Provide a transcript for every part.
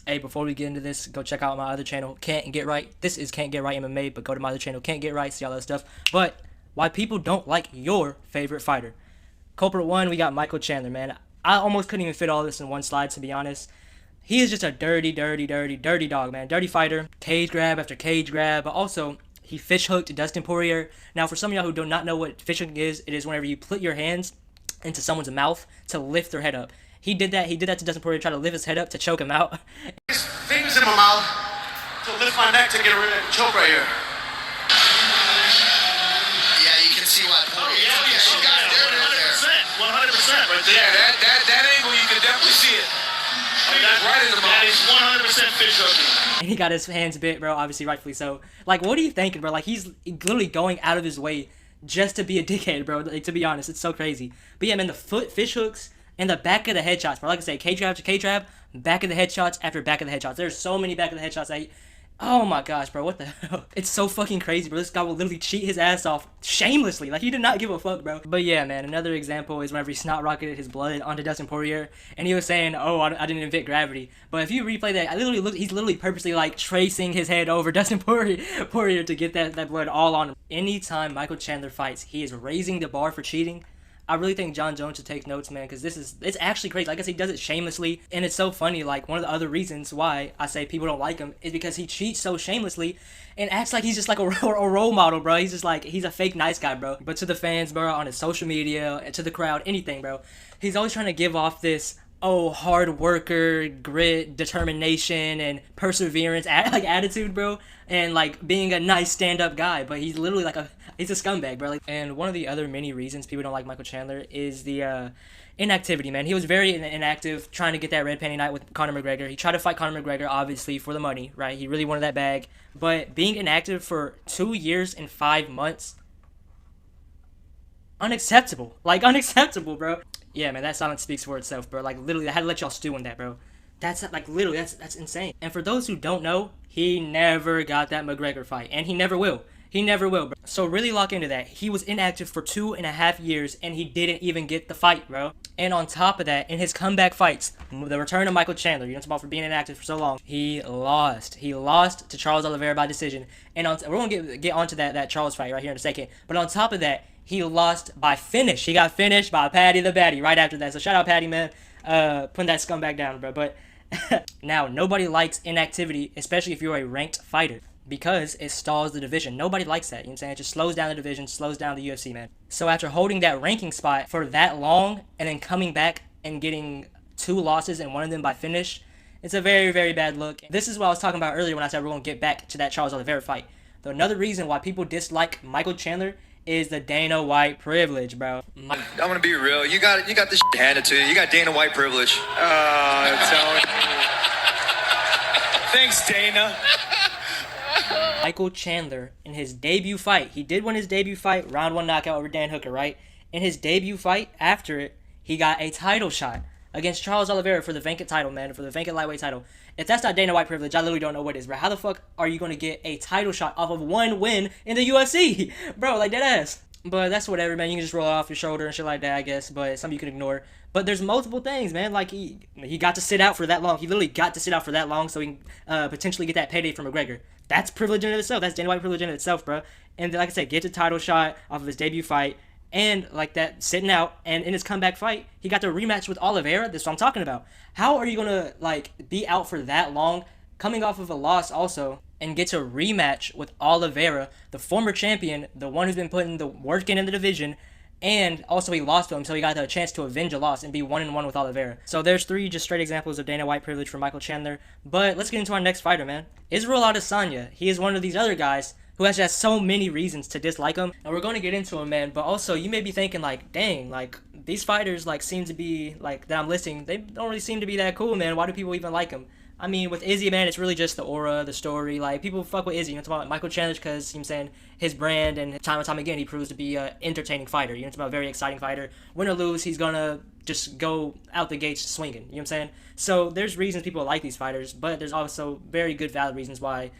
Hey, before we get into this, go check out my other channel, Can't Get Right. This is Can't Get Right MMA, but go to my other channel, Can't Get Right, see all that stuff. But why people don't like your favorite fighter. Culprit 1, we got Michael Chandler, man. I almost couldn't even fit all this in one slide, to be honest. He is just a dirty, dirty, dirty, dirty dog, man. Dirty fighter. Cage grab after cage grab, but also he fish hooked Dustin Poirier. Now, for some of y'all who do not know what fish hooking is, it is whenever you put your hands into someone's mouth to lift their head up. He did that. He did that to Dustin Poirier, try to lift his head up to choke him out. Fingers in my mouth to lift my neck to get rid of that choke right here. Yeah, you can see why. Oh, yeah, she got it there. 100% right there. Yeah, that angle, you can definitely see it. I mean, that's right in the mouth. That is 100% fish hooking. And he got his hands bit, bro, obviously rightfully so. Like, what are you thinking, bro? Like, he's literally going out of his way just to be a dickhead, bro. Like, to be honest, it's so crazy. But yeah, man, the foot fish hooks and the back of the headshots, bro. Like I say, cage grab after cage grab, back of the headshots after back of the headshots. There's so many back of the headshots. Oh my gosh, bro, what the hell? It's so fucking crazy, bro. This guy will literally cheat his ass off shamelessly. Like, he did not give a fuck, bro. But yeah, man, another example is whenever he snot rocketed his blood onto Dustin Poirier, and he was saying, oh, I didn't invent gravity. But if you replay that, he's literally purposely, like, tracing his head over Dustin Poirier to get that blood all on him. Anytime Michael Chandler fights, he is raising the bar for cheating. I really think Jon Jones should take notes, man, because it's actually crazy. Like I said, he does it shamelessly, and it's so funny. Like, one of the other reasons why I say people don't like him is because he cheats so shamelessly and acts like he's just like a role model, bro. He's just like, he's a fake nice guy, bro. But to the fans, bro, on his social media, and to the crowd, anything, bro, he's always trying to give off this, oh, hard worker, grit, determination, and perseverance, like, attitude, bro, and like being a nice stand-up guy. But he's literally like he's a scumbag, bro. Like, and one of the other many reasons people don't like Michael Chandler is the inactivity, man. He was very inactive trying to get that red panty night with Conor McGregor. He tried to fight Conor McGregor, obviously, for the money, right? He really wanted that bag. But being inactive for 2 years and 5 months, unacceptable. Like, unacceptable, bro. Yeah, man, that silence speaks for itself, bro. Like, literally, I had to let y'all stew on that, bro. That's, like, literally, that's insane. And for those who don't know, he never got that McGregor fight. And he never will. He never will, bro. So really lock into that. He was inactive for 2.5 years, and he didn't even get the fight, bro. And on top of that, in his comeback fights, the return of Michael Chandler, you know, about for being inactive for so long, he lost. He lost to Charles Oliveira by decision. And we're going to get onto that Charles fight right here in a second. But on top of that, he lost by finish. He got finished by Paddy the Baddy right after that. So shout out Paddy, man. Putting that scumbag down, bro. But now, nobody likes inactivity, especially if you're a ranked fighter, because it stalls the division. Nobody likes that, you know what I'm saying? It just slows down the division, slows down the UFC, man. So after holding that ranking spot for that long, and then coming back and getting 2 losses and one of them by finish, it's a very, very bad look. This is what I was talking about earlier when I said we're going to get back to that Charles Oliveira fight. Another reason why people dislike Michael Chandler is the Dana White privilege, bro. I'm gonna be real. You got this shit handed to you. You got Dana White privilege. Thanks, Dana. Michael Chandler, in his debut fight, he did win his debut fight, round 1 knockout over Dan Hooker, right? In his debut fight, after it, he got a title shot against Charles Oliveira for the vacant title, man, for the vacant lightweight title. If that's not Dana White privilege, I literally don't know what is, bro. How the fuck are you going to get a title shot off of 1 win in the UFC? Bro, like, dead ass. But that's whatever, man. You can just roll it off your shoulder and shit like that, I guess. But some you can ignore. But there's multiple things, man. Like, he got to sit out for that long. He literally got to sit out for that long so he can potentially get that payday from McGregor. That's privilege in it itself. That's Dana White privilege in it itself, bro. And like I said, get the title shot off of his debut fight. And like that, sitting out. And in his comeback fight, he got the rematch with Oliveira. That's what I'm talking about. How are you going to, like, be out for that long, coming off of a loss also, and get to rematch with Oliveira, the former champion, the one who's been putting the work in the division, and also he lost to him, so he got a chance to avenge a loss and be 1-1 with Oliveira. So there's 3 just straight examples of Dana White privilege for Michael Chandler. But let's get into our next fighter, man. Israel Adesanya. He is one of these other guys who has just so many reasons to dislike him. And we're going to get into him, man. But also, you may be thinking, like, dang, like, these fighters, like, seem to be, like, that I'm listing, they don't really seem to be that cool, man. Why do people even like him? I mean, with Izzy, man, it's really just the aura, the story. Like, people fuck with Izzy. You know what I'm talking about? Michael Chandler, because, you know what I'm saying, his brand, and time and time again, he proves to be an entertaining fighter. You know what I'm talking about? Very exciting fighter. Win or lose, he's going to just go out the gates swinging. You know what I'm saying? So there's reasons people like these fighters, but there's also very good, valid reasons why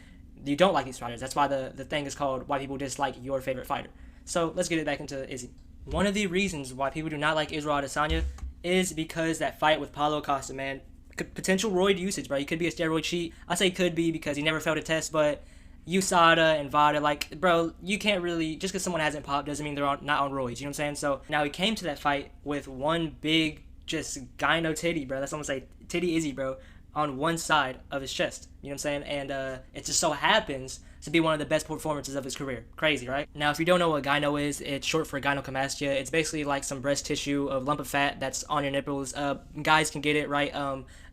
you don't like these fighters. That's why the thing is called why people dislike your favorite fighter. So let's get it back into Izzy. One of the reasons why people do not like Israel Adesanya is because that fight with Paulo Costa, man. potential roid usage, bro. He could be a steroid cheat. I say could be because he never failed a test, but USADA and VADA, like, bro, you can't really, just because someone hasn't popped doesn't mean they're not on roids, you know what I'm saying? So now he came to that fight with one big, just gyno titty, bro. That's what I'm gonna say, titty Izzy, bro, on one side of his chest, you know what I'm saying? And it just so happens to be one of the best performances of his career. Crazy, right? Now, if you don't know what gyno is, it's short for gynecomastia. It's basically like some breast tissue, a lump of fat that's on your nipples. Guys can get it, right?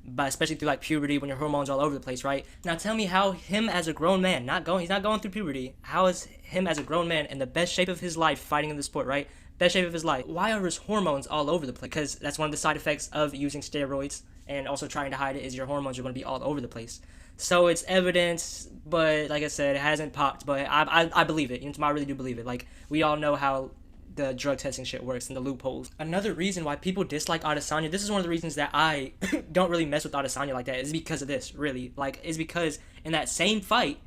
But especially through like puberty when your hormones are all over the place, right? Now tell me how him as a grown man, he's not going through puberty, how is him as a grown man in the best shape of his life fighting in the sport, right? Best shape of his life. Why are his hormones all over the place? Because that's one of the side effects of using steroids and also trying to hide it is your hormones are going to be all over the place. So it's evidence, but like I said, it hasn't popped, but I believe it. You know, I really do believe it. Like, we all know how the drug testing shit works and the loopholes. Another reason why people dislike Adesanya, this is one of the reasons that I don't really mess with Adesanya like that, is because of this, really. Like, is because in that same fight,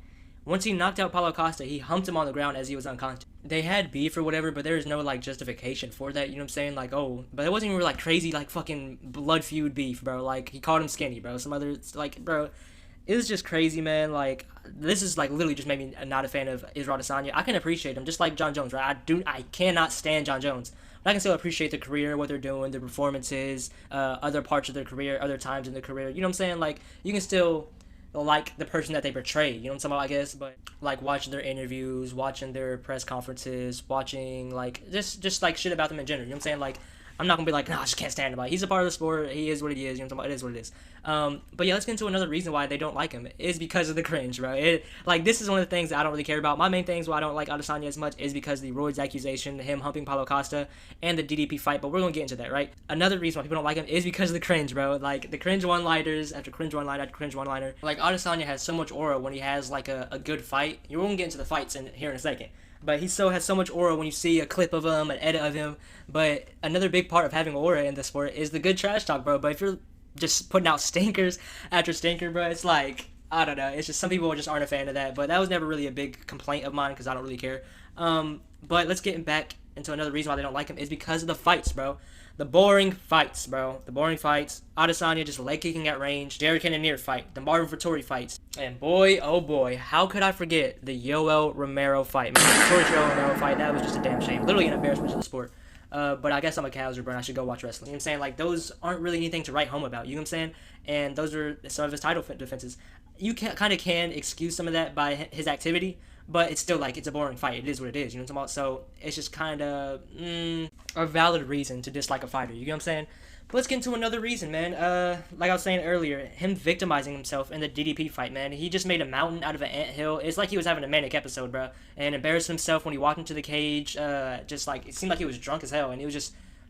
once he knocked out Paulo Costa, he humped him on the ground as he was unconscious. They had beef or whatever, but there is no, like, justification for that, you know what I'm saying? Like, oh, but it wasn't even, like, crazy, like, fucking blood feud beef, bro. Like, he called him skinny, bro. Some other, like, bro, it was just crazy, man. Like, this is, like, literally just made me not a fan of Israel Adesanya. I can appreciate him, just like John Jones, right? I cannot stand John Jones. But I can still appreciate the career, what they're doing, their performances, other parts of their career, other times in their career. You know what I'm saying? Like, you can still like the person that they portray, you know what I'm talking about, I guess, but like watching their interviews, watching their press conferences, watching like just like shit about them in general, you know what I'm saying? Like, I'm not gonna be like, no, I just can't stand him. Like, he's a part of the sport, he is what he is, you know what I'm talking about, it is what it is. But yeah, let's get into another reason why they don't like him, is because of the cringe, bro. Like, this is one of the things that I don't really care about. My main things why I don't like Adesanya as much is because of the roids accusation, him humping Paulo Costa, and the DDP fight, but we're gonna get into that, right? Another reason why people don't like him is because of the cringe, bro. Like, the cringe one-liners after cringe one-liner after cringe one-liner. Like, Adesanya has so much aura when he has, like, a good fight. You're gonna get into the fights here in a second. But he still has so much aura when you see a clip of him, an edit of him. But another big part of having aura in the sport is the good trash talk, bro. But if you're just putting out stinkers after stinker, bro, it's like, I don't know. It's just some people just aren't a fan of that. But that was never really a big complaint of mine because I don't really care. But let's get back into another reason why they don't like him is because of the fights, bro. The boring fights, bro. The boring fights. Adesanya just leg kicking at range. Derek Cannonier fight. The Marvin Vettori fights. And boy, oh boy, how could I forget the Yoel Romero fight? Man, the Yoel Romero fight, that was just a damn shame. Literally an embarrassment to the sport. But I guess I'm a casual, bro, and I should go watch wrestling. You know what I'm saying? Like, those aren't really anything to write home about. You know what I'm saying? And those are some of his title defenses. You kind of can excuse some of that by his activity, but it's still, like, it's a boring fight. It is what it is, you know what I'm talking about? So it's just kind of a valid reason to dislike a fighter, you know what I'm saying? But let's get into another reason, man. Like I was saying earlier, him victimizing himself in the DDP fight, man. He just made a mountain out of an anthill. It's like he was having a manic episode, bro. And embarrassed himself when he walked into the cage. Just like, it seemed like he was drunk as hell, and he was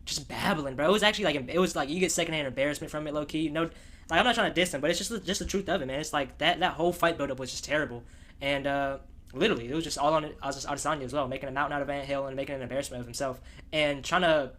just babbling, bro. It was actually like, it was like you get secondhand embarrassment from it, low key. No, like, I'm not trying to diss him, but it's just the truth of it, man. It's like that whole fight buildup was just terrible, and literally, it was just all on Adesanya as well, making a mountain out of Ant Hill and making an embarrassment of himself, and Ariel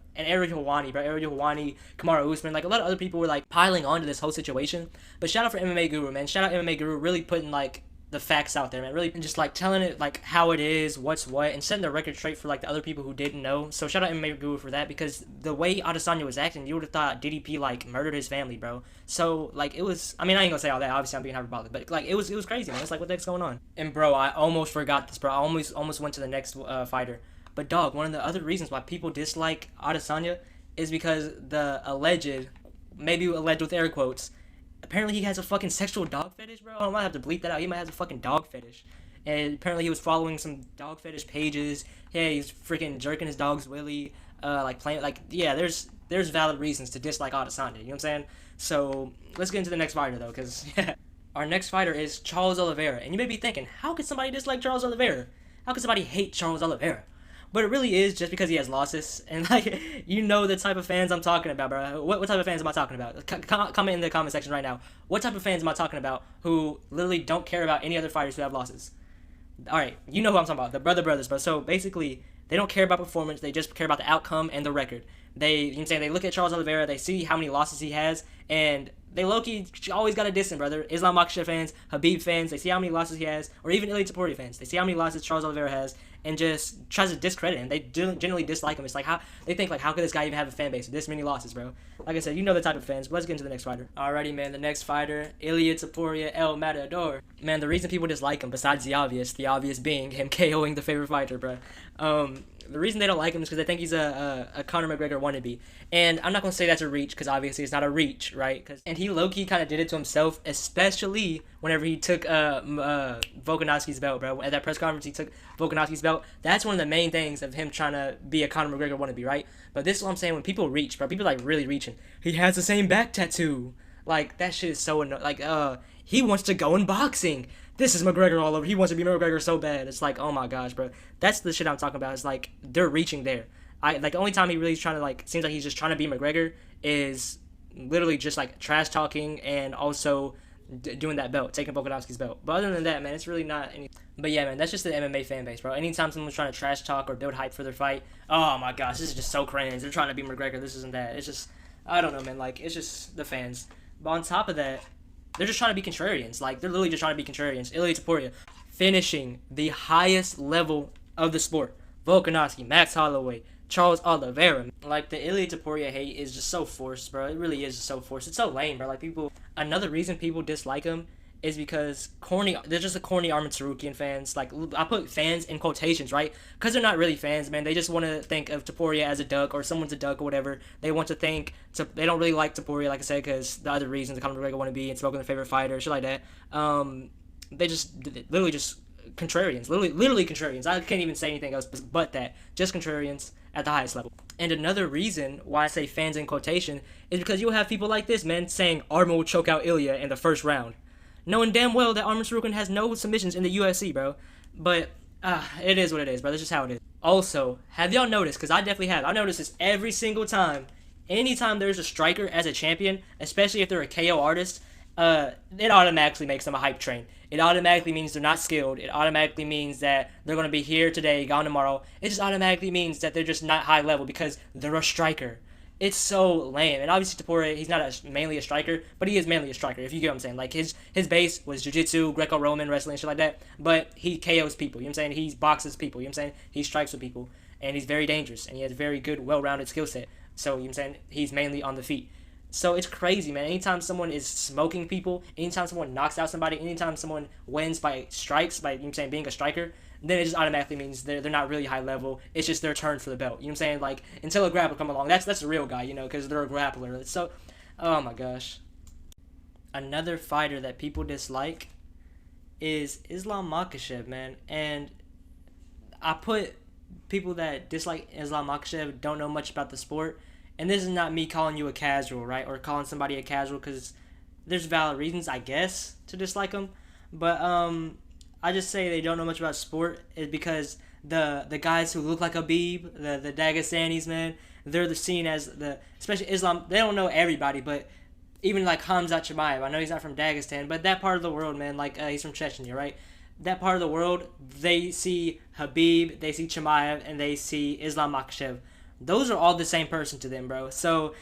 Helwani, bro, Ariel Helwani, Kamaru Usman, like, a lot of other people were, like, piling onto this whole situation, but shout out for MMA Guru, man, shout out MMA Guru, really putting, like, the facts out there, man, really just, like, telling it, like, how it is, what's what, and setting the record straight for, like, the other people who didn't know. So shout out MMA Guru for that, because the way Adesanya was acting, you would have thought DDP, like, murdered his family, bro. So, like, it was, I mean, I ain't gonna say all that, obviously I'm being hyperbolic, but, like, it was crazy, man. It's like, what the heck's going on? And, bro, I almost forgot this, bro. I almost went to the next fighter. But, dog, one of the other reasons why people dislike Adesanya is because the alleged, maybe alleged with air quotes, apparently he has a fucking sexual dog fetish, bro. I might have to bleep that out. He might have a fucking dog fetish. And apparently he was following some dog fetish pages. Yeah, he's freaking jerking his dog's willy. Like, playing, like, yeah, there's valid reasons to dislike Adesanya, you know what I'm saying? So, let's get into the next fighter, though, because, yeah. Our next fighter is Charles Oliveira. And you may be thinking, how could somebody dislike Charles Oliveira? How could somebody hate Charles Oliveira? But it really is just because he has losses. And, like, you know the type of fans I'm talking about, bro. What type of fans am I talking about? Comment in the comment section right now. What type of fans am I talking about who literally don't care about any other fighters who have losses? Alright, you know who I'm talking about. The brothers, bro. So, basically, they don't care about performance. They just care about the outcome and the record. You know what I'm saying? They look at Charles Oliveira. They see how many losses he has. And they low-key always got to diss him, brother. Islam Makhachev fans, Habib fans, they see how many losses he has, or even Ilia Topuria fans. They see how many losses Charles Oliveira has, and just tries to discredit him. They generally dislike him. It's like, how they think, like, how could this guy even have a fan base with this many losses, bro? Like I said, you know the type of fans. But let's get into the next fighter. Alrighty, man. The next fighter, Ilia Topuria El Matador. Man, the reason people dislike him, besides the obvious being him KOing the favorite fighter, bro. The reason they don't like him is because they think he's a Conor McGregor wannabe. And I'm not going to say that's a reach, because obviously it's not a reach, right? And he low-key kind of did it to himself, especially whenever he took Volkanovski's belt, bro. At that press conference, he took Volkanovski's belt. That's one of the main things of him trying to be a Conor McGregor wannabe, right? But this is what I'm saying, when people reach, bro, people like really reaching. He has the same back tattoo. Like, that shit is so annoying. Like, he wants to go in boxing. This is McGregor all over. He wants to be McGregor so bad. It's like, oh my gosh, bro. That's the shit I'm talking about. It's like, they're reaching there. Like, the only time he really is trying to, like, seems like he's just trying to be McGregor is literally just, like, trash talking and also doing that belt, taking Volkanovski's belt. But other than that, man, it's really not any. But yeah, man, that's just the MMA fan base, bro. Anytime someone's trying to trash talk or build hype for their fight, oh my gosh, this is just so cringe. They're trying to be McGregor, this isn't that. It's just, I don't know, man. Like, it's just the fans. But on top of that, they're just trying to be contrarians. Like, they're literally just trying to be contrarians. Ilia Topuria finishing the highest level of the sport. Volkanovski, Max Holloway, Charles Oliveira. Like, the Ilia Topuria hate is just so forced, bro. It really is just so forced. It's so lame, bro. Like, people... Another reason people dislike him is because they're just the corny Arman Tsarukyan fans. Like, I put fans in quotations, right? Because they're not really fans, man. They just want to think of Topuria as a duck, or someone's a duck or whatever. They want to think... They don't really like Topuria, like I said, because the other reasons the Conor McGregor want to be and smoking their favorite fighter, shit like that. They just... Literally just... Contrarians. Literally contrarians. I can't even say anything else but that. Just contrarians at the highest level. And another reason why I say fans in quotation is because you'll have people like this, man, saying Arman will choke out Ilia in the first round, knowing damn well that Arman Tsarukyan has no submissions in the UFC, bro. But it is what it is, bro. That's just how it is. Also, have y'all noticed, because I definitely have, I noticed this every single time, anytime there's a striker as a champion, especially if they're a KO artist, it automatically makes them a hype train. It automatically means they're not skilled. It automatically means that they're going to be here today, gone tomorrow. It just automatically means that they're just not high level because they're a striker. It's so lame. And obviously Topuria, he's not mainly a striker, but he is mainly a striker, if you get what I'm saying. Like, his base was jiu-jitsu, Greco-Roman, wrestling, shit like that. But he KOs people, you know what I'm saying? He boxes people, you know what I'm saying? He strikes with people. And he's very dangerous, and he has a very good, well-rounded skill set. So, you know what I'm saying? He's mainly on the feet. So it's crazy, man. Anytime someone is smoking people, anytime someone knocks out somebody, anytime someone wins by strikes, by, you know what I'm saying, being a striker, then it just automatically means they're not really high level. It's just their turn for the belt. You know what I'm saying? Like, until a grappler come along, that's a real guy, you know, because they're a grappler. So, oh my gosh. Another fighter that people dislike is Islam Makhachev, man. And I put people that dislike Islam Makhachev don't know much about the sport. And this is not me calling you a casual, right? Or calling somebody a casual, because there's valid reasons, I guess, to dislike them. But I just say they don't know much about sport is because the guys who look like Habib, the Dagestanis, man, they're seen as especially Islam. They don't know everybody, but even like Khamzat Chimaev. I know he's not from Dagestan, but that part of the world, man, like he's from Chechnya, right? That part of the world, they see Habib, they see Chimaev, and they see Islam Makhachev. Those are all the same person to them, bro. So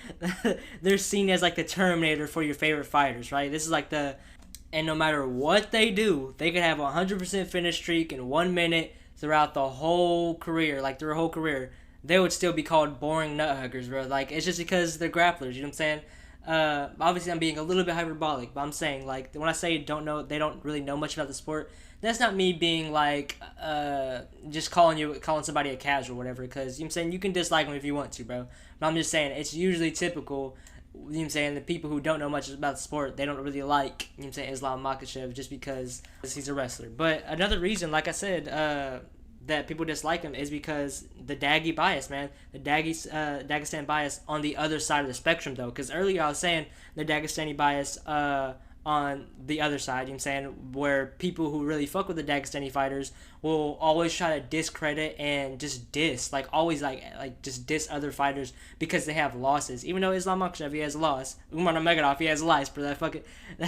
they're seen as like the Terminator for your favorite fighters, right? This is like and no matter what they do, they could have a 100% finish streak in 1 minute throughout the whole career, like their whole career. They would still be called boring nut huggers, bro. Like, it's just because they're grapplers, you know what I'm saying? Obviously I'm being a little bit hyperbolic, but I'm saying, like, when I say they don't really know much about the sport, that's not me being like just calling somebody a casual or whatever, because, you know what I'm saying, you can dislike them if you want to, bro. But I'm just saying it's usually typical, you know what I'm saying, the people who don't know much about the sport, they don't really like, you know what I'm saying, Islam Makhachev just because he's a wrestler. But another reason, like I said, that people dislike him is because the Daggy bias, man. The Dagestan bias on the other side of the spectrum, though. Because earlier I was saying the Dagestani bias on the other side, you know what I'm saying, where people who really fuck with the Dagestani fighters will always try to discredit and just diss, like always like just diss other fighters because they have losses. Even though Islam Makhachev, he has a loss. Umar Nurmagomedov, he has a loss, bro.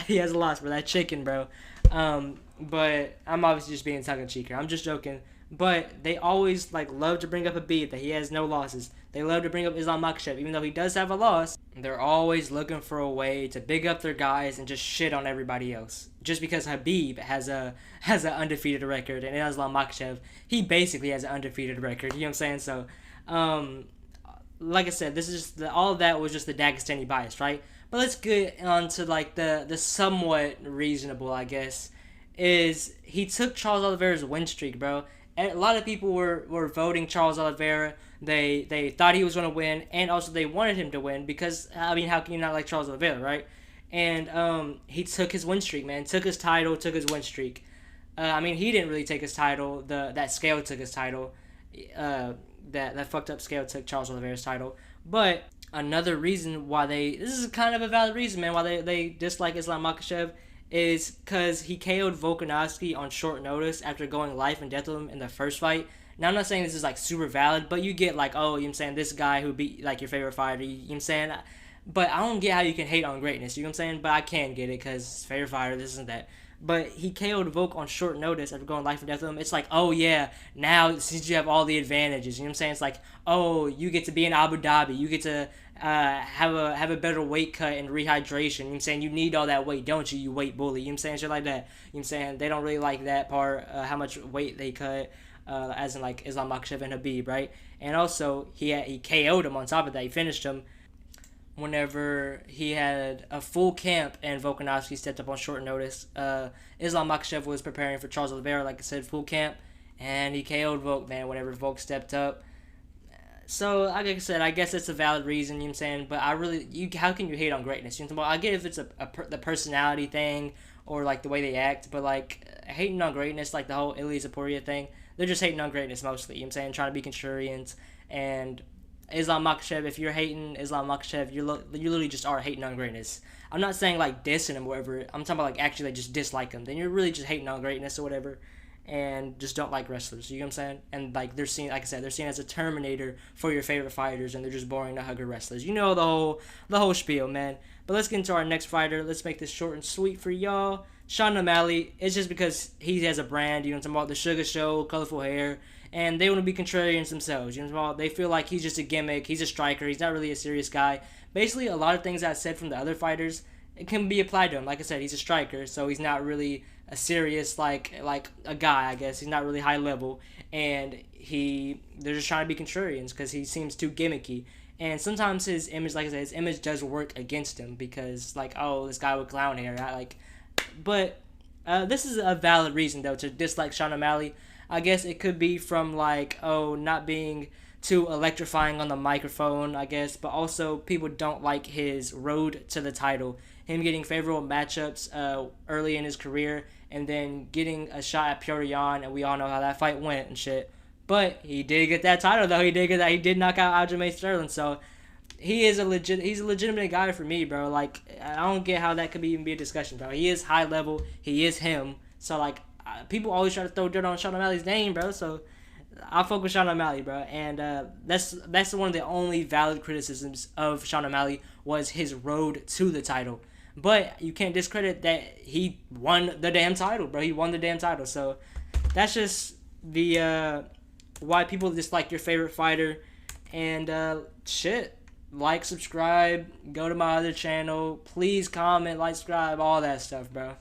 He has a loss, bro. That chicken, bro. But I'm obviously just being tongue-in-cheek here. I'm just joking. But they always like love to bring up Habib that he has no losses. They love to bring up Islam Makhachev even though he does have a loss. They're always looking for a way to big up their guys and just shit on everybody else. Just because Habib has an undefeated record and Islam Makhachev, he basically has an undefeated record. You know what I'm saying? So, like I said, this is just all of that was just the Dagestani bias, right? But let's get on to like the somewhat reasonable, I guess, is he took Charles Oliveira's win streak, bro. And a lot of people were voting Charles Oliveira. They thought he was going to win, and also they wanted him to win because, I mean, how can you not like Charles Oliveira, right? And he took his win streak, man. Took his title, took his win streak. I mean, he didn't really take his title. That scale took his title. That fucked up scale took Charles Oliveira's title. But another reason why this is kind of a valid reason, man, why they dislike Islam Makhachev is because he KO'd Volkanovski on short notice after going life and death with him in the first fight. Now, I'm not saying this is, like, super valid, but you get, like, oh, you know what I'm saying, this guy who beat, like, your favorite fighter, you know what I'm saying? But I don't get how you can hate on greatness, you know what I'm saying? But I can get it because favorite fighter, this and that. But he KO'd Volk on short notice after going life and death with him. It's like, oh, yeah, now since you have all the advantages, you know what I'm saying? It's like, oh, you get to be in Abu Dhabi. You get to have a better weight cut and rehydration. You know what I'm saying? You need all that weight, don't you? You weight bully. You know what I'm saying? Shit like that. You know what I'm saying? They don't really like that part, how much weight they cut, as in like Islam Makhachev and Habib, right? And also, he KO'd him on top of that. He finished him whenever he had a full camp and Volkanovski stepped up on short notice. Islam Makhachev was preparing for Charles Oliveira, like I said, full camp, and he KO'd Volk, man, whenever Volk stepped up. So, like I said, I guess it's a valid reason, you know what I'm saying, but how can you hate on greatness? You know what I'm saying? I get if it's the personality thing or, like, the way they act, but, like, hating on greatness, like the whole Ilia Topuria thing, they're just hating on greatness mostly, you know what I'm saying, trying to be contrarians, and Islam Makhachev, if you're hating Islam Makhachev, you literally just are hating on greatness. I'm not saying, like, dissing him or whatever, I'm talking about, like, actually, like, just dislike him, then you're really just hating on greatness or whatever, and just don't like wrestlers, you know what I'm saying? And, like, they're seen, like I said, they're seen as a terminator for your favorite fighters, and they're just boring to hugger wrestlers. You know the whole spiel, man. But let's get into our next fighter. Let's make this short and sweet for y'all. Sean O'Malley, it's just because he has a brand, you know what I'm talking about, the Sugar Show, colorful hair, and they want to be contrarians themselves, you know what I'm talking about? They feel like he's just a gimmick, he's a striker, he's not really a serious guy. Basically, a lot of things I said from the other fighters, it can be applied to him. Like I said, he's a striker, so he's not really a serious like a guy, I guess. He's not really high level, and they're just trying to be contrarians because he seems too gimmicky. And sometimes his image, like I said, his image does work against him because, like, oh, this guy with clown hair, but this is a valid reason though to dislike Sean O'Malley. I guess it could be from like, oh, not being too electrifying on the microphone, I guess, but also people don't like his road to the title. Him getting favorable matchups early in his career and then getting a shot at Petr Yan, and we all know how that fight went and shit. But he did get that title though. He did knock out Aljamain Sterling, so he's a legitimate guy for me, bro. Like, I don't get how that could even be a discussion, bro. He is high level. He is him. So, like, people always try to throw dirt on Sean O'Malley's name, bro. So, I'll focus Sean O'Malley, bro. And that's one of the only valid criticisms of Sean O'Malley was his road to the title. But you can't discredit that he won the damn title, bro. He won the damn title. So, that's just the why people dislike your favorite fighter. And shit. Like, subscribe, go to my other channel. Please comment, like, subscribe, all that stuff, bro.